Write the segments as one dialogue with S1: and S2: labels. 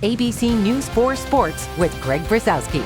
S1: ABC News 4 Sports with Greg Brzozowski.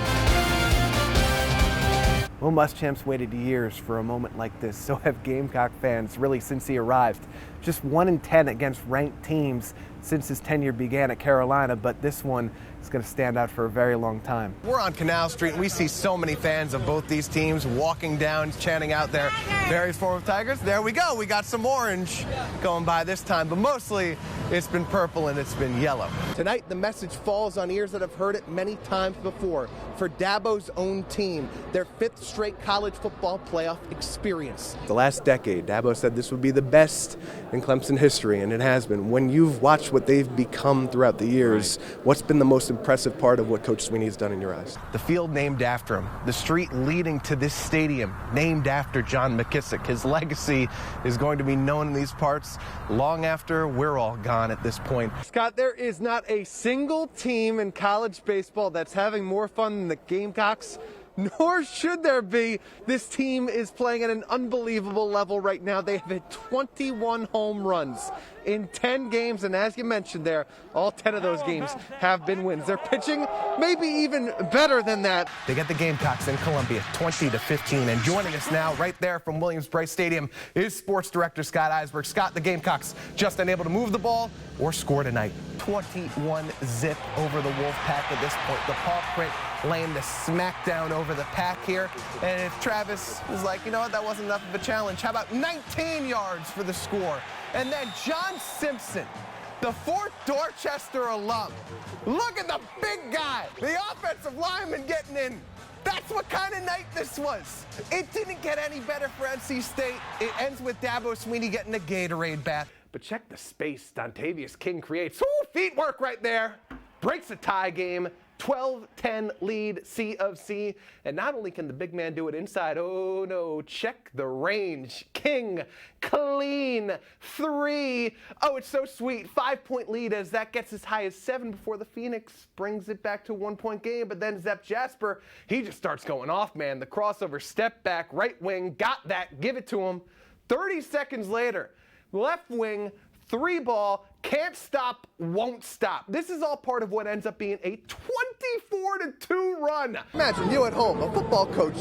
S2: Well, Muschamp's waited years for a moment like this, so have Gamecock fans, really, since he arrived. Just 1-10 against ranked teams since his tenure began at Carolina, but this one is going to stand out for a very long time.
S3: We're on Canal Street, and we see so many fans of both these teams walking down, chanting out their various form of Tigers. There we go. We got some orange going by this time, but mostly it's been purple and it's been yellow. Tonight, the message falls on ears that have heard it many times before. For Dabo's own team, their 5th straight college football playoff experience.
S4: The last decade, Dabo said this would be the best in Clemson history, and it has been. When you've watched what they've become throughout the years, what's been the most impressive part of what Coach Sweeney has done in your eyes?
S3: The field named after him, the street leading to this stadium named after John McKissick. His legacy is going to be known in these parts long after we're all gone at this point.
S2: Scott, there is not a single team in college baseball that's having more fun than the Gamecocks, nor should there be. This team is playing at an unbelievable level right now. They have hit 21 home runs in 10 games, and as you mentioned there, all 10 of those games have been wins. They're pitching maybe even better than that.
S3: They get the Gamecocks in Columbia 20-15, and joining us now right there from Williams-Brice Stadium is sports director Scott Eisberg. Scott, the Gamecocks just unable to move the ball or score tonight. 21 zip over the Wolfpack at this point. The paw print laying the smackdown over the pack here. And if Travis was like, you know what, that wasn't enough of a challenge, how about 19 yards for the score? And then John Simpson, the 4th Dorchester alum. Look at the big guy, the offensive lineman getting in. That's what kind of night this was. It didn't get any better for NC State. It ends with Dabo Sweeney getting a Gatorade bath. But check the space Dontavius King creates. Ooh, feet work right there. Breaks a tie game. 12-10 lead, C of C. And not only can the big man do it inside, oh no, check the range. King, clean, 3. Oh, it's so sweet. 5-point lead as that gets as high as 7 before the Phoenix brings it back to a 1-point game. But then Zep Jasper, he just starts going off, man. The crossover, step back, right wing, got that, give it to him. 30 seconds later, left wing, 3-ball, can't stop, won't stop. This is all part of what ends up being a 24-2 run. Imagine you at home, a football coach.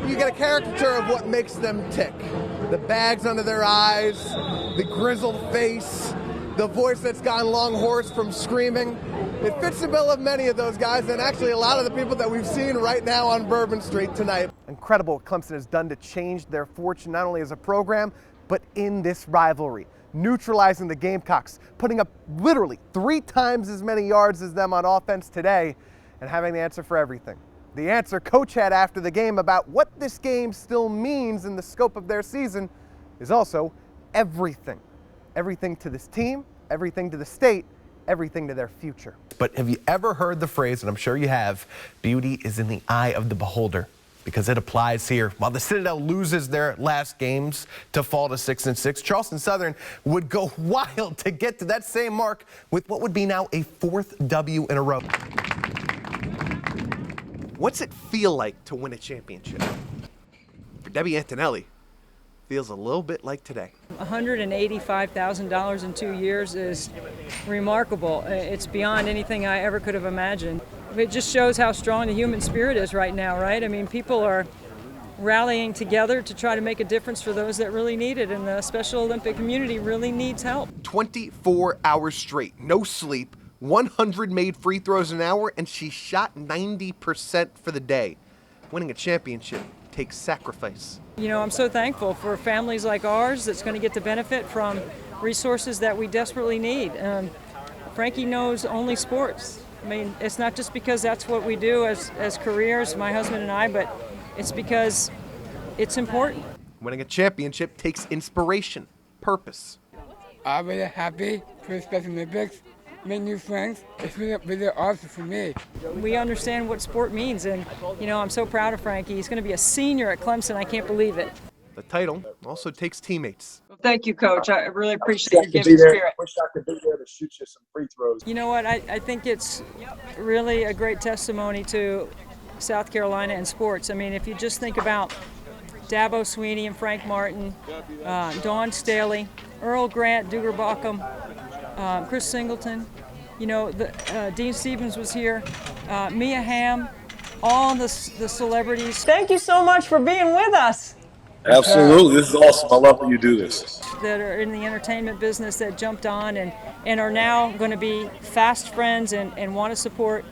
S3: You get a caricature of what makes them tick. The bags under their eyes, the grizzled face, the voice that's gone long hoarse from screaming. It fits the bill of many of those guys, and actually a lot of the people that we've seen right now on Bourbon Street tonight.
S2: Incredible what Clemson has done to change their fortune, not only as a program, but in this rivalry. Neutralizing the Gamecocks, putting up literally 3 times as many yards as them on offense today, and having the answer for everything. The answer Coach had after the game about what this game still means in the scope of their season is also everything. Everything to this team, everything to the state, everything to their future.
S3: But have you ever heard the phrase, and I'm sure you have, beauty is in the eye of the beholder? Because it applies here. While the Citadel loses their last games to fall to 6-6, Charleston Southern would go wild to get to that same mark with what would be now a 4th W in a row.
S4: What's it feel like to win a championship? For Debbie Antonelli, feels a little bit like today.
S5: $185,000 in 2 years is remarkable. It's beyond anything I ever could have imagined. It just shows how strong the human spirit is right now, right? I mean, people are rallying together to try to make a difference for those that really need it, and the Special Olympic community really needs help.
S4: 24 hours straight, no sleep, 100 made free throws an hour, and she shot 90% for the day. Winning a championship takes sacrifice.
S5: You know, I'm so thankful for families like ours that's going to get to benefit from resources that we desperately need. Frankie knows only sports. I mean, it's not just because that's what we do as careers, my husband and I, but it's because it's important.
S4: Winning a championship takes inspiration, purpose.
S6: I'm really happy for the Special Olympics, make new friends. It's really awesome for me.
S5: We understand what sport means, and, you know, I'm so proud of Frankie. He's going to be a senior at Clemson. I can't believe it.
S4: The title also takes teammates.
S5: Well, thank you, Coach. I really appreciate your giving spirit.
S7: Wish I could be there to shoot you some free throws.
S5: You know what? I think it's really a great testimony to South Carolina and sports. I mean, if you just think about Dabo Sweeney and Frank Martin, Dawn Staley, Earl Grant, Duger Bockham, Chris Singleton, You know, Dean Stevens was here, Mia Hamm, all the celebrities. Thank you so much for being with us.
S7: Absolutely. This is awesome. I love when you do this.
S5: That are in the entertainment business that jumped on and are now going to be fast friends and want to support.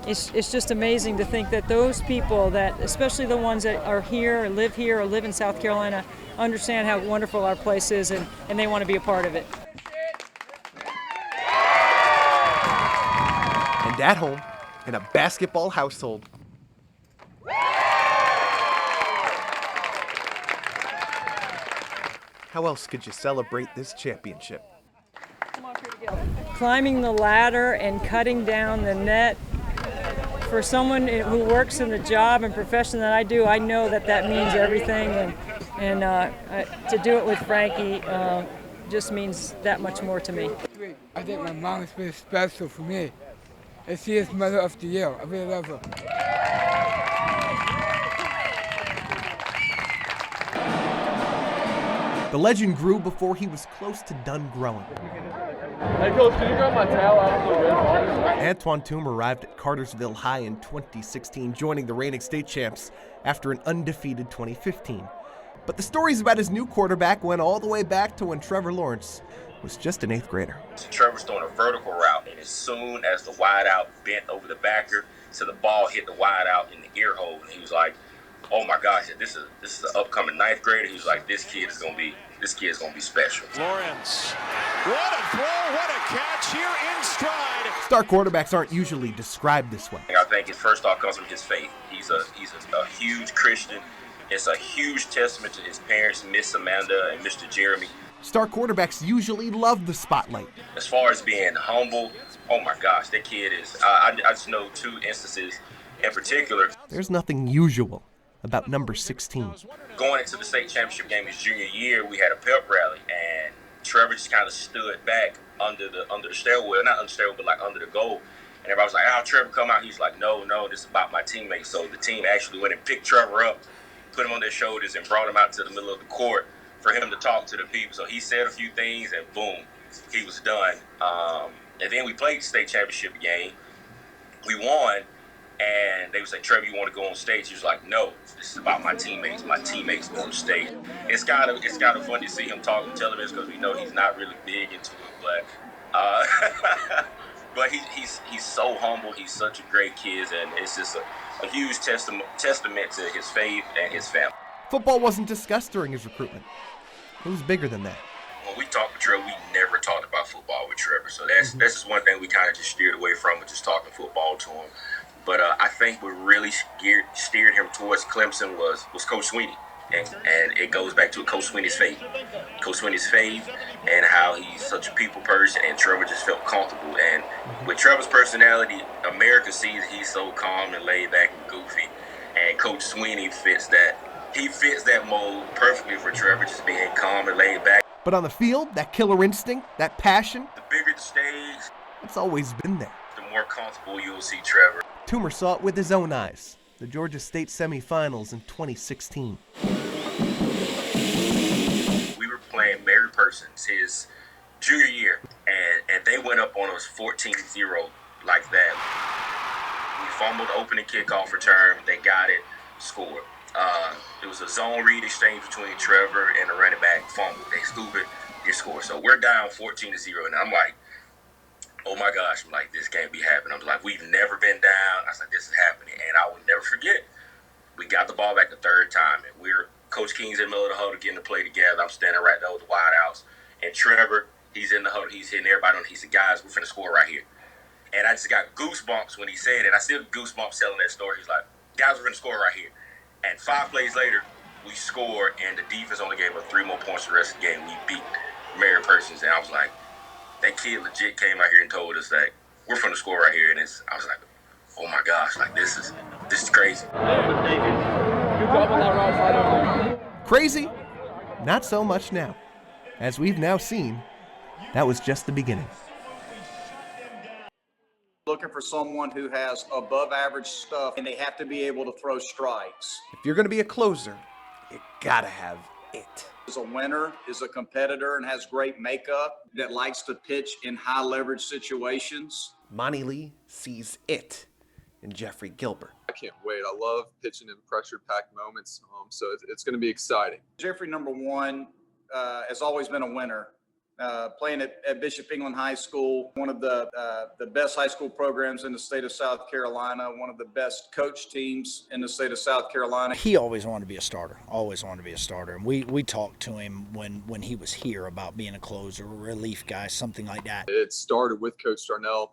S5: It's just amazing to think that those people, that especially the ones that are here or live in South Carolina, understand how wonderful our place is and they want to be a part of it.
S4: And at home, in a basketball household, how else could you celebrate this championship?
S5: Climbing the ladder and cutting down the net, for someone who works in the job and profession that I do, I know that means everything, and to do it with Frankie just means that much more to me.
S6: I think my mom is really special for me. And she is Mother of the Year. I really love her.
S2: The legend grew before he was close to done growing.
S7: Hey, Coach, can you grab my towel out of the red ball?
S2: Antoine Toome arrived at Cartersville High in 2016, joining the reigning state champs after an undefeated 2015. But the stories about his new quarterback went all the way back to when Trevor Lawrence was just an 8th grader.
S8: Trevor's throwing a vertical route, and as soon as the wideout bent over the backer, so the ball hit the wideout in the ear hole, and he was like, "Oh my gosh, this is an upcoming 9th grader." He was like, "This kid is gonna be special."
S9: Lawrence, what a throw, what a catch here in stride.
S2: Star quarterbacks aren't usually described this way.
S8: I think his first thought comes from his faith. He's a huge Christian. It's a huge testament to his parents, Miss Amanda and Mr. Jeremy.
S2: Star quarterbacks usually love the spotlight.
S8: As far as being humble, oh my gosh, that kid is. I just know 2 instances in particular.
S2: There's nothing usual about number 16.
S8: Going into the state championship game his junior year, we had a pep rally, and Trevor just kind of stood back under the stairwell, not under the stairwell, but like under the goal. And everybody was like, "Oh, Trevor, come out." He's like, No, this is about my teammates. So the team actually went and picked Trevor up, put him on their shoulders, and brought him out to the middle of the court for him to talk to the people. So he said a few things, and boom, he was done. And then we played the state championship game. We won, and they would say, "Trevor, you want to go on stage?" He was like, "No, this is about my teammates. My teammates go on stage." It's kind of fun to see him talk on television because we know he's not really big into it, but he's so humble. He's such a great kid, and it's just a huge testament to his faith and his family.
S2: Football wasn't discussed during his recruitment. It was bigger than that.
S8: When we talked with Trevor, we never talked about football with Trevor. So that's just one thing we kind of just steered away from, just talking football to him. But I think what really steered him towards Clemson was Coach Sweeney. And it goes back to Coach Sweeney's faith. Coach Sweeney's faith and how he's such a people person, and Trevor just felt comfortable. And with Trevor's personality, America sees he's so calm and laid back and goofy. And Coach Sweeney fits that. He fits that mold perfectly for Trevor, just being calm and laid back.
S2: But on the field, that killer instinct, that passion,
S8: The bigger the stage,
S2: it's always been there.
S8: the more comfortable you'll see Trevor.
S2: Toomer saw it with his own eyes. The Georgia State semifinals in 2016.
S8: We were playing Mary Persons his junior year, and they went up on us 14-0 like that. We fumbled the opening kickoff return. They got it, scored. It was a zone read exchange between Trevor and the running back. Fumble. They scoop it, they score. So we're down 14-0, and I'm like, oh my gosh, I'm like, this can't be happening. I'm like, we've never been down. I was like, this is happening. And I will never forget, we got the ball back the 3rd time, and Coach King's in the middle of the huddle getting the play together. I'm standing right there with the wideouts. And Trevor, he's in the huddle. He's hitting everybody on. He said, "Guys, we're finna score right here." And I just got goosebumps when he said it. I still get goosebumps telling that story. He's like, "Guys, we're finna score right here." And 5 plays later, we scored, and the defense only gave us 3 more points the rest of the game. We beat Mary Persons, and I was like, that kid legit came out here and told us that we're finna score right here. And I was like, oh my gosh, like this is crazy.
S2: Crazy? Not so much now. As we've now seen, that was just the beginning.
S10: Looking for someone who has above average stuff, and they have to be able to throw strikes.
S4: If you're going to be a closer, you gotta have it.
S10: Is a winner, is a competitor, and has great makeup, that likes to pitch in high leverage situations.
S4: Monty Lee sees it in Jeffrey Gilbert.
S7: I can't wait. I love pitching in pressure-packed moments, so it's going to be exciting.
S10: Jeffrey, number one, has always been a winner. Playing at Bishop England High School, one of the best high school programs in the state of South Carolina, one of the best coach teams in the state of South Carolina.
S11: He always wanted to be a starter, And we talked to him when he was here about being a closer, a relief guy, something like that.
S7: It started with Coach Darnell.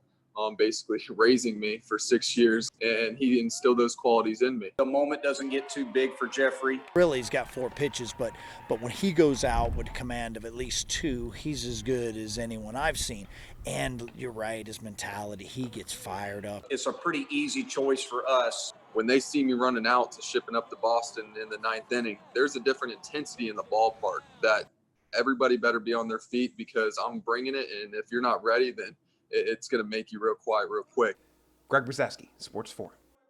S7: Basically raising me for 6 years, and he instilled those qualities in me.
S10: The moment doesn't get too big for Jeffrey.
S11: Really, he's got 4 pitches, but when he goes out with command of at least 2, he's as good as anyone I've seen. And you're right, his mentality, he gets fired up.
S10: It's a pretty easy choice for us.
S7: When they see me running out to shipping up to Boston in the 9th inning, there's a different intensity in the ballpark that everybody better be on their feet, because I'm bringing it, and if you're not ready, then it's going to make you real quiet real quick.
S4: Greg Brzozowski, Sports 4.